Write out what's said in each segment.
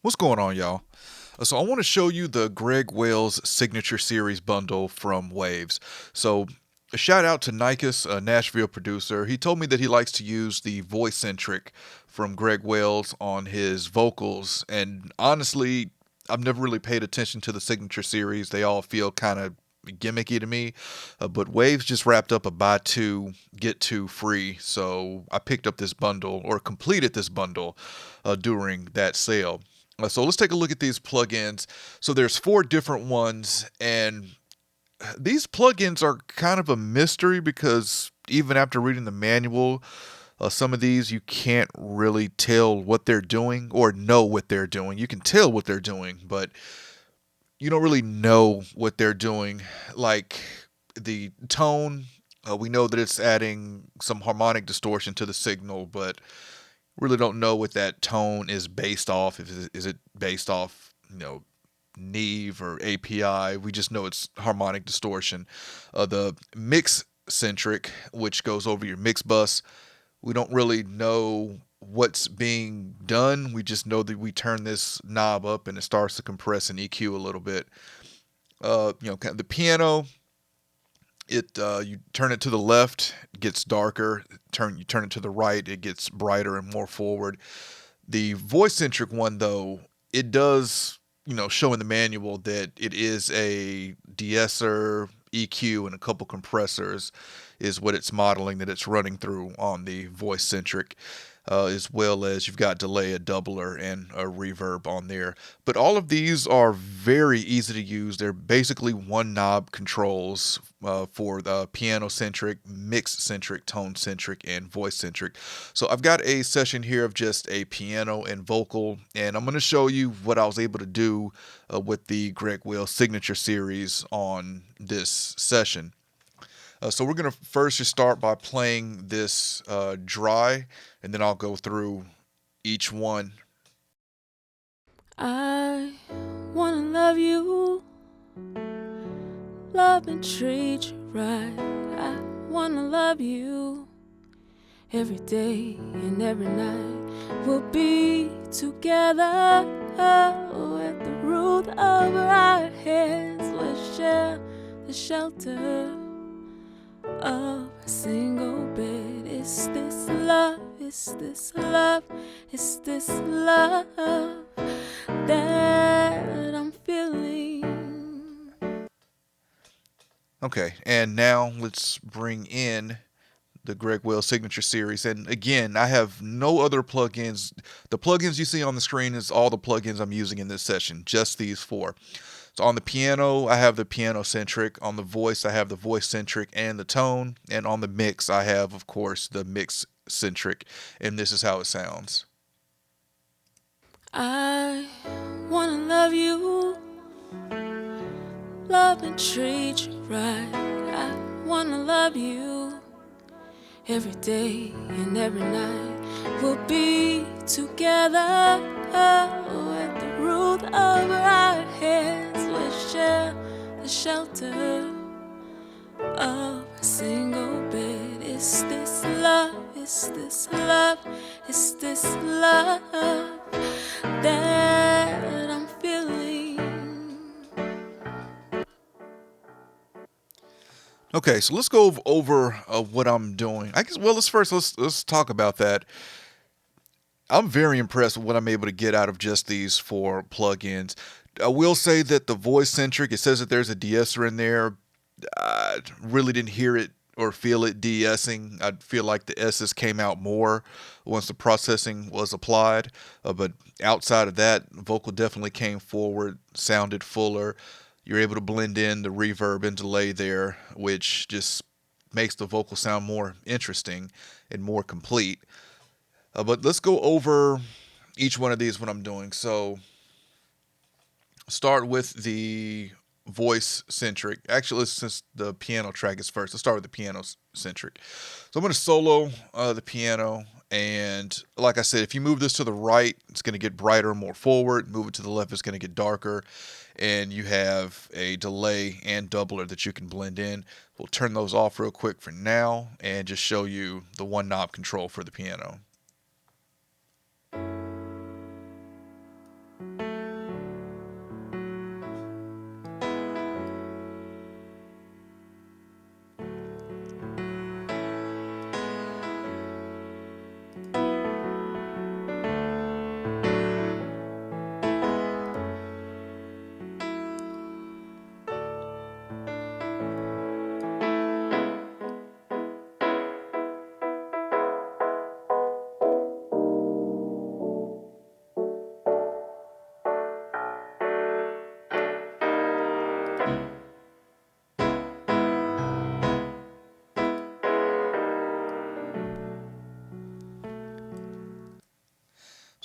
What's going on, y'all? So I want to show you the Greg Wales Signature Series bundle from Waves. So a shout out to Nikes, a Nashville producer. He told me that he likes to use the voice centric from Greg Wales on his vocals, and honestly, I've never really paid attention to the Signature Series. They all feel kind of gimmicky to me, but Waves just wrapped up a buy two get two free, so I picked up this bundle or completed this bundle during that sale. So let's take a look at these plugins. So there's four different ones, and these plugins are kind of a mystery because even after reading the manual, some of these you can't really tell what they're doing or know what they're doing. You can tell what they're doing, but you don't really know what they're doing. Like the tone, we know that it's adding some harmonic distortion to the signal, but really don't know what that tone is based off. Is it based off, Neve or API? We just know it's harmonic distortion. The mix centric, which goes over your mix bus, we don't really know what's being done. We just know that we turn this knob up and it starts to compress and EQ a little bit. Kind of the piano, it you turn it to the left, it gets darker. You turn it to the right, it gets brighter and more forward. The voice centric one, though, it does show in the manual that it is a de-esser, EQ, and a couple compressors is what it's modeling that it's running through on the voice centric, as well as you've got delay, a doubler, and a reverb on there. But all of these are very easy to use. They're basically one knob controls for the piano centric, mix centric, tone centric, and voice centric. So I've got a session here of just a piano and vocal, and I'm going to show you what I was able to do with the Greg Will Signature Series on this session. So we're going to first just start by playing this dry, and then I'll go through each one. I wanna love you, love and treat you right. I wanna love you every day and every night. We'll be together with the roof over our heads. We'll share the shelter of a single bed. Is this love? Is this love? Is this love that I'm feeling? Okay, and now let's bring in the Greg Will Signature Series. And again, I have no other plugins. The plugins you see on the screen is all the plugins I'm using in this session, just these four. So on the piano, I have the piano centric. On the voice, I have the voice centric and the tone. And on the mix, I have, of course, the mix centric. And this is how it sounds. I wanna love you, love and treat you right. I wanna love you every day and every night. We'll be together with the roof over our heads. We'll share the shelter of a single bed. Is this love? Is this love? Is this love that I'm feeling? Okay, so let's go over what I'm doing. I guess. Well, let's talk about that. I'm very impressed with what I'm able to get out of just these four plugins. I will say that the voice centric, it says that there's a de-esser in there. I really didn't hear it or feel it de-essing. I feel like the S's came out more once the processing was applied. But outside of that, vocal definitely came forward, sounded fuller. You're able to blend in the reverb and delay there, which just makes the vocal sound more interesting and more complete. But let's go over each one of these when I'm doing. So start with the voice centric. Actually, since the piano track is first, let's start with the piano centric. So I'm going to solo the piano. And like I said, if you move this to the right, it's going to get brighter and more forward. Move it to the left, it's going to get darker. And you have a delay and doubler that you can blend in. We'll turn those off real quick for now and just show you the one knob control for the piano.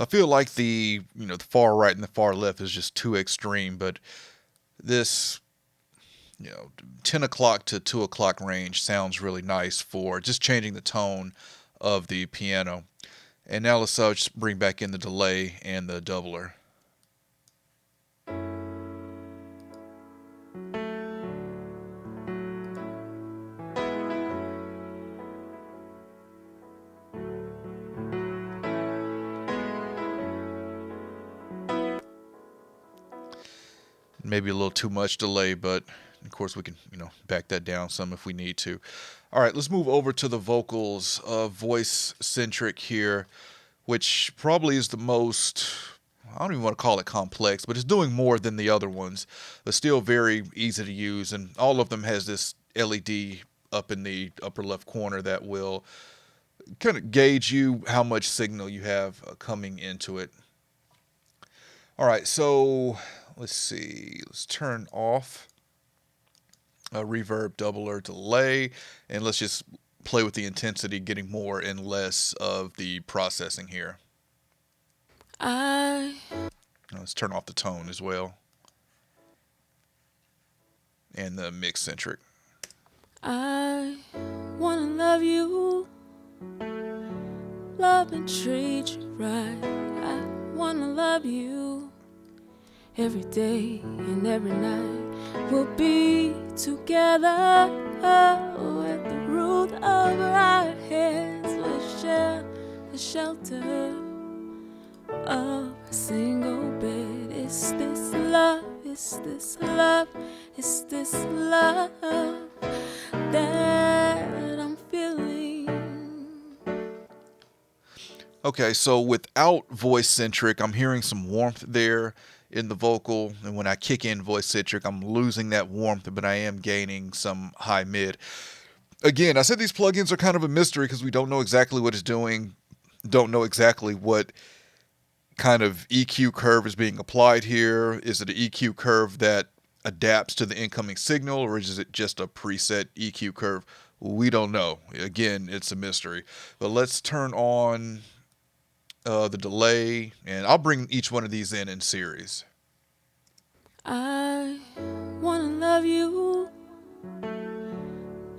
I feel like the far right and the far left is just too extreme, but this, 10 o'clock to 2 o'clock range sounds really nice for just changing the tone of the piano. And now let's just bring back in the delay and the doubler. Maybe a little too much delay, but of course we can, back that down some if we need to. All right, let's move over to the vocals of Voice Centric here, which probably is the most, I don't even want to call it complex, but it's doing more than the other ones, but still very easy to use. And all of them has this LED up in the upper left corner that will kind of gauge you how much signal you have coming into it. All right, so let's see. Let's turn off reverb, doubler, delay, and let's just play with the intensity, getting more and less of the processing here. I Let's turn off the tone as well, and the mix centric. I wanna love you, love and treat you right. I wanna love you every day and every night. We'll be together with the roof over our heads. We'll share the shelter of a single bed. Is this love? Is this love? Is this love that I'm feeling? Okay, so without voice centric, I'm hearing some warmth there in the vocal, and when I kick in voice centric, I'm losing that warmth, but I am gaining some high mid. Again, I said these plugins are kind of a mystery because we don't know exactly what it's doing, don't know exactly what kind of EQ curve is being applied here. Is it an EQ curve that adapts to the incoming signal, or is it just a preset EQ curve? We don't know. Again, it's a mystery. But let's turn on the delay, and I'll bring each one of these in series. I wanna love you,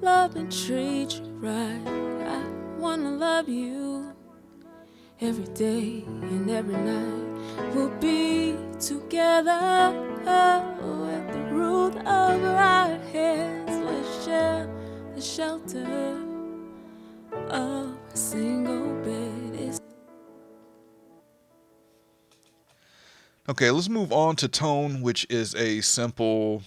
love and treat you right. I wanna love you every day and every night. We'll be together with the roof over our heads. We'll share the shelter of a single bed. Okay, let's move on to tone, which is a simple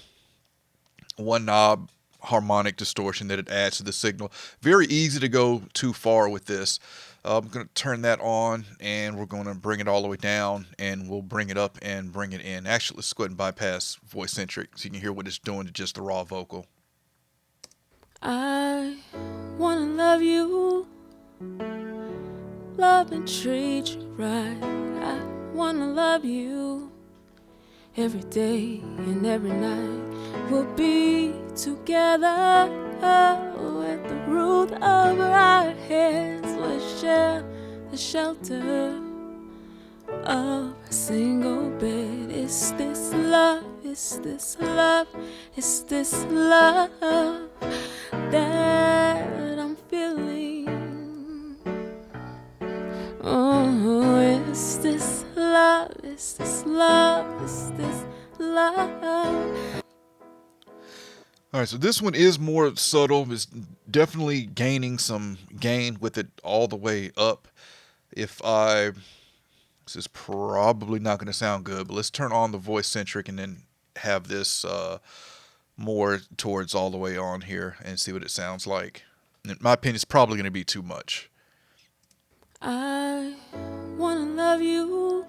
one knob harmonic distortion that it adds to the signal. Very easy to go too far with this. I'm going to turn that on, and we're going to bring it all the way down, and we'll bring it up and bring it in. Actually, let's go ahead and bypass voice centric so you can hear what it's doing to just the raw vocal. I wanna love you, love and treat you right. I wanna love you every day and every night. We'll be together with the roof over our heads. We'll share the shelter of a single bed. Is this love? Is this love? Is this love that I'm feeling? Oh, is this love? Is this love? Is this love? All right, so this one is more subtle. It's definitely gaining some gain with it all the way up. This is probably not going to sound good, but let's turn on the voice centric and then have this more towards all the way on here and see what it sounds like. In my opinion, it's probably going to be too much. I wanna love you,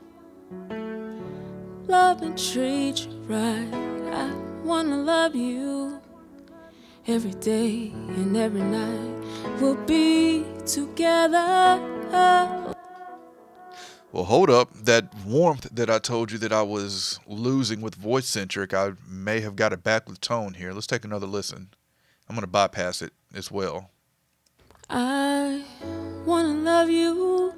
love and treat you right. I wanna love you every day and every night. We'll be together. Well, hold up. That warmth that I told you that I was losing with voice centric, I may have got it back with tone here. Let's take another listen. I'm going to bypass it as well. I wanna love you,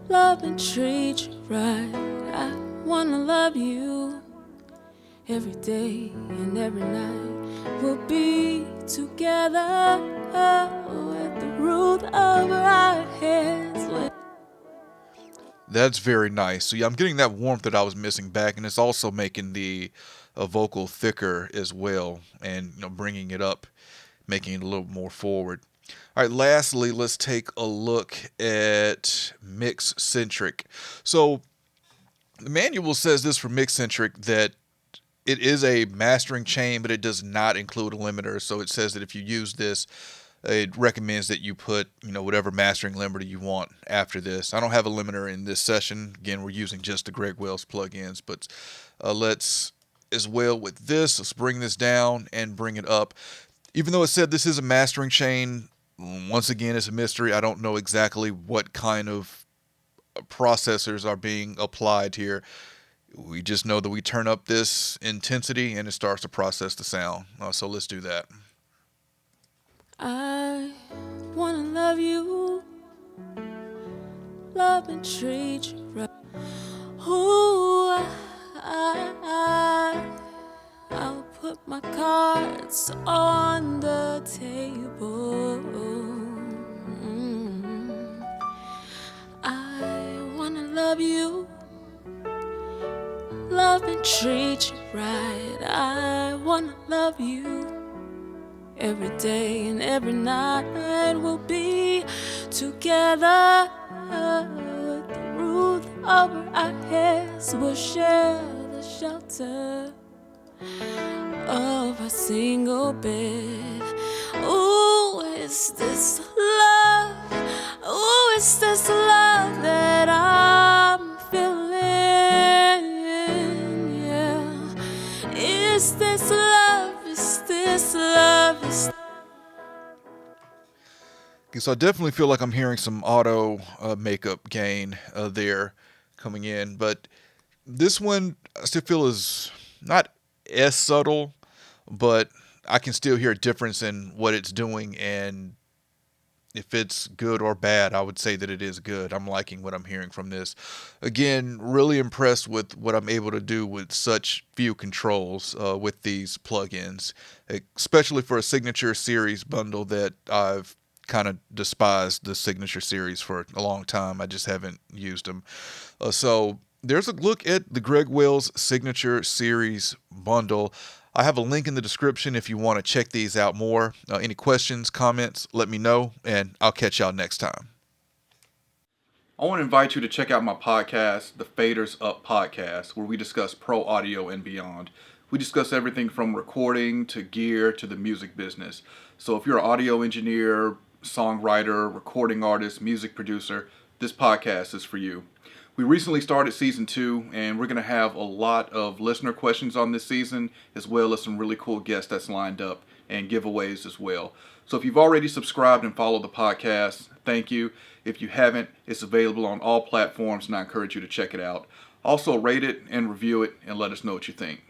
love and treat you right. I wanna love you every day and every night. We'll be together with the roof over our heads. That's very nice. So yeah, I'm getting that warmth that I was missing back, and it's also making the vocal thicker as well, and bringing it up, making it a little more forward. All right, lastly, let's take a look at Mix Centric. So the manual says this for Mix Centric, that it is a mastering chain, but it does not include a limiter. So it says that if you use this, it recommends that you put, whatever mastering limiter you want after this. I don't have a limiter in this session. Again, we're using just the Greg Wells plugins, but let's, as well with this, let's bring this down and bring it up. Even though it said this is a mastering chain, once again, it's a mystery. I don't know exactly what kind of processors are being applied here. We just know that we turn up this intensity and it starts to process the sound. So let's do that. I wanna love you, love and treat you right. Ooh, I'll put my cards on the table. I wanna love you, love and treat you right. I wanna love you every day and every night. We'll be together with the roof over our heads. We'll share the shelter of a single bed. Ooh, is this love? Ooh, is this love that I'm feeling? Yeah. Is this love? Is this love? Okay, so I definitely feel like I'm hearing some auto makeup gain there coming in, but this one I still feel is not as subtle, but I can still hear a difference in what it's doing, and if it's good or bad, I would say that it is good. I'm liking what I'm hearing from this. Again, really impressed with what I'm able to do with such few controls with these plugins, especially for a Signature Series bundle that I've kind of despised the Signature Series for a long time. I just haven't used them. So there's a look at the Greg Wells Signature Series bundle. I have a link in the description if you want to check these out more. Any questions, comments, let me know, and I'll catch y'all next time. I want to invite you to check out my podcast, the Faders Up Podcast, where we discuss pro audio and beyond. We discuss everything from recording to gear to the music business. So if you're an audio engineer, songwriter, recording artist, music producer, this podcast is for you. We recently started season 2, and we're going to have a lot of listener questions on this season, as well as some really cool guests that's lined up and giveaways as well. So if you've already subscribed and followed the podcast, thank you. If you haven't, it's available on all platforms, and I encourage you to check it out. Also, rate it and review it and let us know what you think.